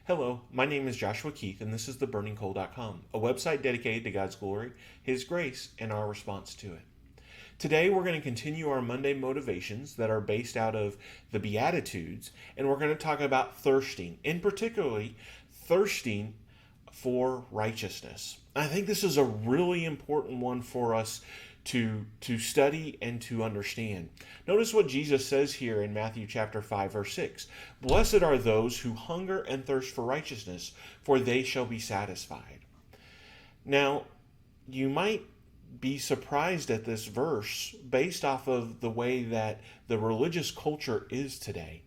Hello, my name is Joshua Keith, and this is theburningcoal.com, a website dedicated to God's glory, His grace, and our response to it. Today, we're going to continue our Monday motivations that are based out of the Beatitudes, and we're going to talk about thirsting, and particularly thirsting for righteousness. I think this is a really important one for us to study and to understand. Notice what Jesus says here in Matthew chapter 5 verse 6. Blessed are those who hunger and thirst for righteousness, for they shall be satisfied. Now, you might be surprised at this verse based off of the way that the religious culture is today.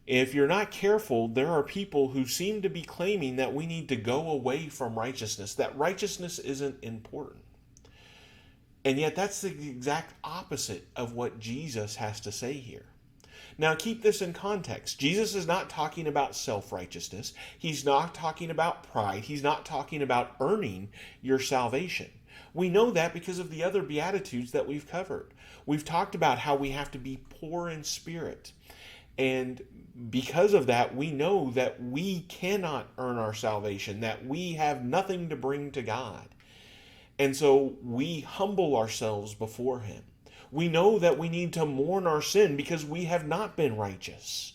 If you're not careful, there are people who seem to be claiming that we need to go away from righteousness, that righteousness isn't important. And yet that's the exact opposite of what Jesus has to say here. Now keep this in context. Jesus is not talking about self-righteousness. He's not talking about pride. He's not talking about earning your salvation. We know that because of the other Beatitudes that we've covered. We've talked about how we have to be poor in spirit. And because of that, we know that we cannot earn our salvation, that we have nothing to bring to God. And so we humble ourselves before Him. We know that we need to mourn our sin because we have not been righteous.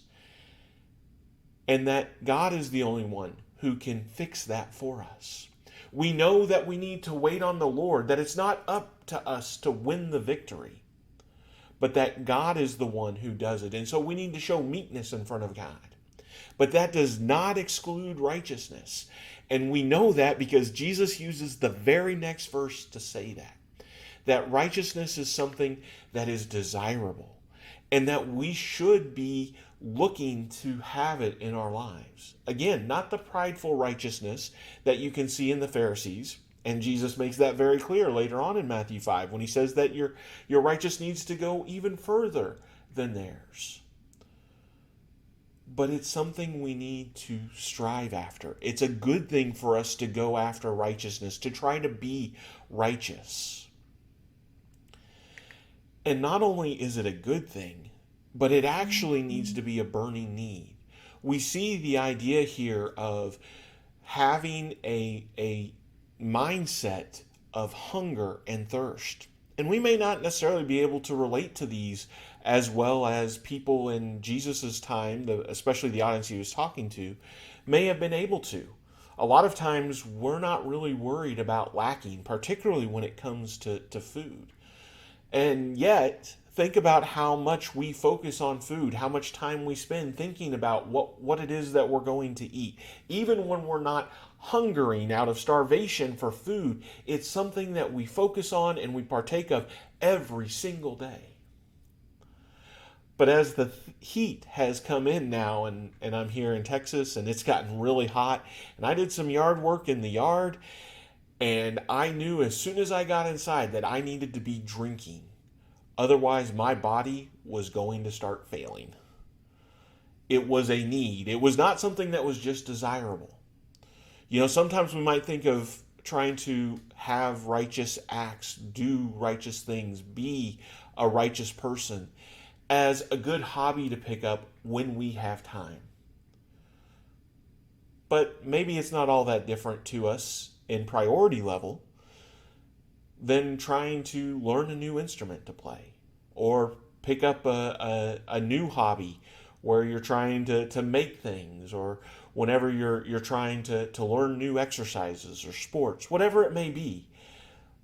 And that God is the only one who can fix that for us. We know that we need to wait on the Lord, that it's not up to us to win the victory, but that God is the one who does it. And so we need to show meekness in front of God. But that does not exclude righteousness. And we know that because Jesus uses the very next verse to say that righteousness is something that is desirable and that we should be looking to have it in our lives. Again, not the prideful righteousness that you can see in the Pharisees. And Jesus makes that very clear later on in Matthew 5 when he says that your righteousness needs to go even further than theirs. But it's something we need to strive after. It's a good thing for us to go after righteousness, to try to be righteous. And not only is it a good thing, but it actually needs to be a burning need. We see the idea here of having a mindset of hunger and thirst. And we may not necessarily be able to relate to these as well as people in Jesus's time, especially the audience he was talking to, may have been able to. A lot of times we're not really worried about lacking, particularly when it comes to food. And yet, think about how much we focus on food, how much time we spend thinking about what it is that we're going to eat. Even when we're not hungering out of starvation for food, it's something that we focus on and we partake of every single day. But as the heat has come in now, and I'm here in Texas, and it's gotten really hot, and I did some yard work in the yard, and I knew as soon as I got inside that I needed to be drinking. Otherwise, my body was going to start failing. It was a need. It was not something that was just desirable. You know, sometimes we might think of trying to have righteous acts, do righteous things, be a righteous person as a good hobby to pick up when we have time. But maybe it's not all that different to us in priority level than trying to learn a new instrument to play or pick up a new hobby where you're trying to make things, or whenever you're trying to learn new exercises or sports, whatever it may be.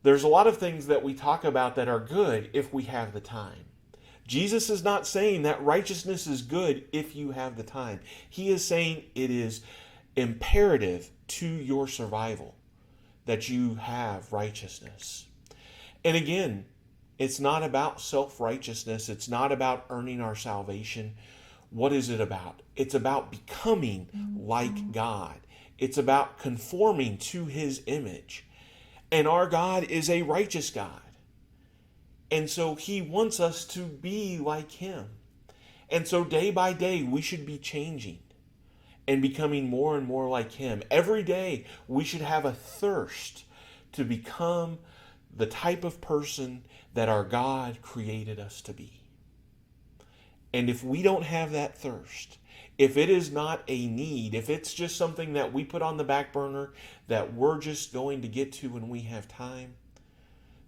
There's a lot of things that we talk about that are good if we have the time. Jesus is not saying that righteousness is good if you have the time. He is saying it is imperative to your survival that you have righteousness. And again, it's not about self-righteousness. It's not about earning our salvation. What is it about? It's about becoming like God. It's about conforming to His image. And our God is a righteous God. And so He wants us to be like Him. And so day by day, we should be changing and becoming more and more like Him. Every day, we should have a thirst to become the type of person that our God created us to be. And if we don't have that thirst, If it is not a need, if it's just something that we put on the back burner that we're just going to get to when we have time,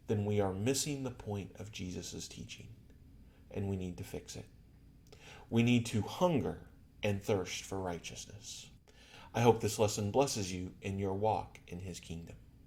then we are missing the point of Jesus' teaching, and we need to fix it. We need to hunger and thirst for righteousness. I hope this lesson blesses you in your walk in His kingdom.